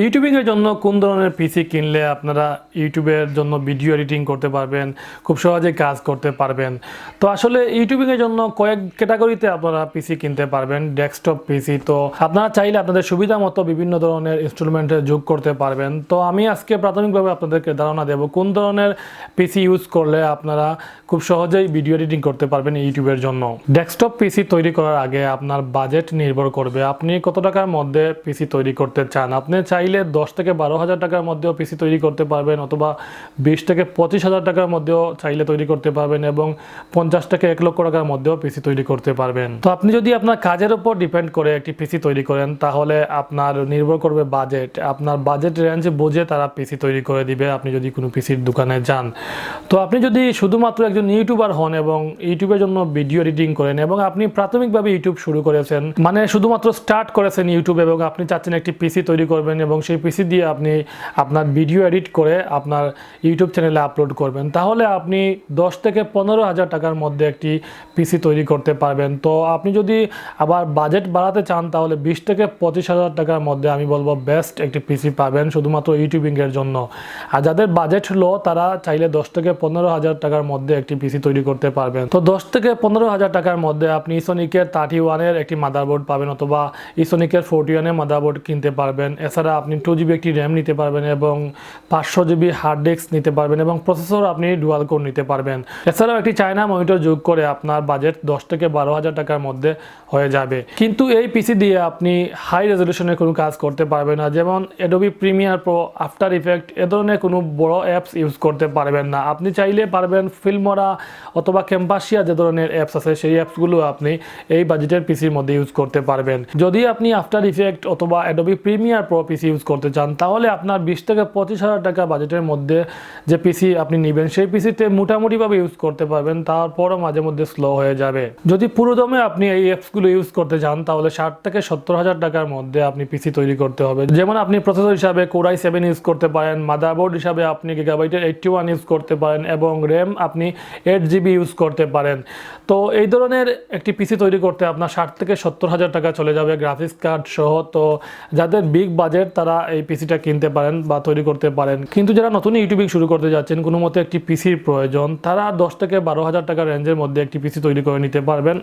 ইউটিউবিংয়ের জন্য কোন ধরনের পিসি কিনলে আপনারা ইউটিউবের জন্য ভিডিও এডিটিং করতে পারবেন, খুব সহজে কাজ করতে পারবেন। তো আসলে ইউটিউবিংয়ের জন্য কয়েক ক্যাটাগরিতে আপনারা পিসি কিনতে পারবেন। ডেস্কটপ পিসি, তো আপনারা চাইলে আপনাদের সুবিধা মতো বিভিন্ন ধরনের ইনস্ট্রুমেন্টের যোগ করতে পারবেন। তো আমি আজকে প্রাথমিকভাবে আপনাদেরকে ধারণা দেব কোন ধরনের পিসি ইউজ করলে আপনারা খুব সহজেই ভিডিও এডিটিং করতে পারবেন ইউটিউবের জন্য। ডেস্কটপ পিসি তৈরি করার আগে আপনার বাজেট নির্ভর করবে আপনি কত টাকার মধ্যে পিসি তৈরি করতে চান। আপনি চাইলে 10 থেকে 12,000 টাকার মধ্যেও পিসি তৈরি করতে পারবেন, অথবা 20 থেকে 25,000 টাকার মধ্যেও চাইলে তৈরি করতে পারবেন, এবং 50 থেকে 1 লক্ষ টাকার মধ্যেও পিসি তৈরি করতে পারবেন। তো আপনি যদি আপনার কাজের উপর ডিপেন্ড করে একটি পিসি তৈরি করেন, তাহলে আপনার নির্ভর করবে বাজেট। আপনার বাজেট রেঞ্জ বুঝে তারা পিসি তৈরি করে দিবে আপনি যদি কোনো পিসির দোকানে যান। তো আপনি যদি শুধুমাত্র একজন ইউটিউবার হন এবং ইউটিউবের জন্য ভিডিও এডিটিং করেন, এবং আপনি প্রাথমিকভাবে ইউটিউব শুরু করেছেন, মানে শুধুমাত্র স্টার্ট করেছেন ইউটিউব, এবং আপনি চাচ্ছেন একটি পিসি তৈরি করবেন এবং সেই পিসি দিয়ে আপনি আপনার ভিডিও এডিট করে আপনার ইউটিউব চ্যানেলে আপলোড করবেন, তাহলে আপনি 10 থেকে 15,000 টাকার মধ্যে একটি পিসি তৈরি করতে পারবেন। তো আপনি যদি আবার বাজেট বাড়াতে চান, তাহলে 20 থেকে 25,000 টাকার মধ্যে আমি বলবো বেস্ট একটি পিসি পাবেন শুধুমাত্র ইউটিউবিংয়ের জন্য। আর যাদের বাজেট লো, তারা চাইলে 10 থেকে 15,000 টাকার মধ্যে একটি পিসি তৈরি করতে পারবেন। তো 10 থেকে 15,000 টাকার মধ্যে আপনি ইসোনিকের 31-এর একটি মাদারবোর্ড পাবেন, অথবা ইসোনিকের 41-এর মাদারবোর্ড কিনতে পারবেন। এছাড়া আপনি 2GB একটি র্যাম নিতে পারবেন এবং 500GB হার্ড ডিস্ক নিতে পারবেন, এবং প্রসেসর আপনি ডুয়াল কোর নিতে পারবেন। এছাড়াও একটি চায়না মনিটর যোগ করে আপনার বাজেট 10 থেকে 12,000 টাকার মধ্যে হয়ে যাবে। কিন্তু এই পিসি দিয়ে আপনি হাই রেজলিউশনের কোনো কাজ করতে পারবেন না, যেমন Adobe Premiere Pro, After Effect এ ধরনের কোনো বড় অ্যাপস ইউজ করতে পারবেন না। আপনি চাইলে পারবেন ফিল্মরা অথবা ক্যাম্পাসিয়া যে ধরনের অ্যাপস আছে, সেই অ্যাপসগুলো আপনি এই বাজেটের পিসির মধ্যে ইউজ করতে পারবেন। যদি আপনি আফটার ইফেক্ট অথবা অ্যাডোবি প্রিমিয়ার প্রো পিসি ইউজ করতে চান, তাহলে আপনার 20 থেকে 25,000 টাকা বাজেটের মধ্যে যে পিসি আপনি নেবেন, সেই পিসিতে মোটামুটিভাবে ইউজ করতে পারবেন, তারপরও মাঝে মধ্যে স্লো হয়ে যাবে। যদি পুরোদমে আপনি এই অ্যাপসগুলো ইউজ করতে চান, তাহলে 60 থেকে 70,000 টাকার মধ্যে আপনি পিসি তৈরি করতে হবে। যেমন আপনি প্রসেসর হিসাবে Core i7 ইউজ করতে পারেন, মাদারবোর্ড হিসাবে আপনি গিগাবাইটের 81 ইউজ করতে পারেন, এবং র্যাম আপনি 8GB ইউজ করতে পারেন। তো এই ধরনের একটি পিসি তৈরি করতে আপনার 60 থেকে 70,000 টাকা চলে যাবে গ্রাফিক্স কার্ড সহ। তো যাদের বিগ বাজেট, তারা এই পিসিটা কিনতে পারেন বা তৈরি করতে পারেন। কিন্তু যারা নতুন ইউটিউবিং শুরু করতে যাচ্ছেন, কোনো মতে একটি পিসির প্রয়োজন, তারা 10 থেকে 12,000 টাকা রেঞ্জের মধ্যে একটি পিসি তৈরি করে নিতে পারবেন,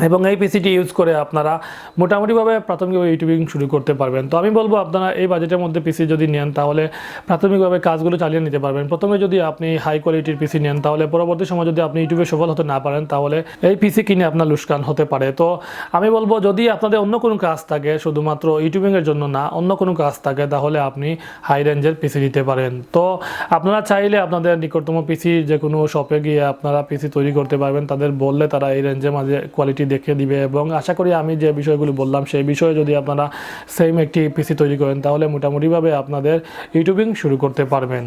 এবং এই পিসিটি ইউজ করে আপনারা মোটামুটিভাবে প্রাথমিকভাবে ইউটিউবিং শুরু করতে পারবেন। তো আমি বলবো আপনারা এই বাজেটের মধ্যে পিসি যদি নেন, তাহলে প্রাথমিকভাবে কাজগুলো চালিয়ে নিতে পারবেন। প্রথমে যদি আপনি হাই কোয়ালিটির পিসি নেন, তাহলে পরবর্তী সময় যদি আপনি ইউটিউবে সফল হতে না পারেন, তাহলে এই পিসি কিনে আপনার লুকসান হতে পারে। তো আমি বলবো, যদি আপনাদের অন্য কোনো কাজ থাকে, শুধুমাত্র ইউটিউবিংয়ের জন্য না, অন্য কোনো কাজ থাকে, তাহলে আপনি হাই রেঞ্জের পিসি নিতে পারেন। তো আপনারা চাইলে আপনাদের নিকটতম পিসি যে কোনো শপে গিয়ে আপনারা পিসি তৈরি করতে পারবেন। তাদের বললে তারা এই রেঞ্জের মাঝে কোয়ালিটি দেখে দিবে, এবং আশা করি আমি যে বিষয়গুলো বললাম সেই বিষয়ে যদি আপনারা সেম একটি পিসি তৈরি করেন, তাহলে মোটামুটিভাবে আপনাদের ইউটিউবিং শুরু করতে পারবেন।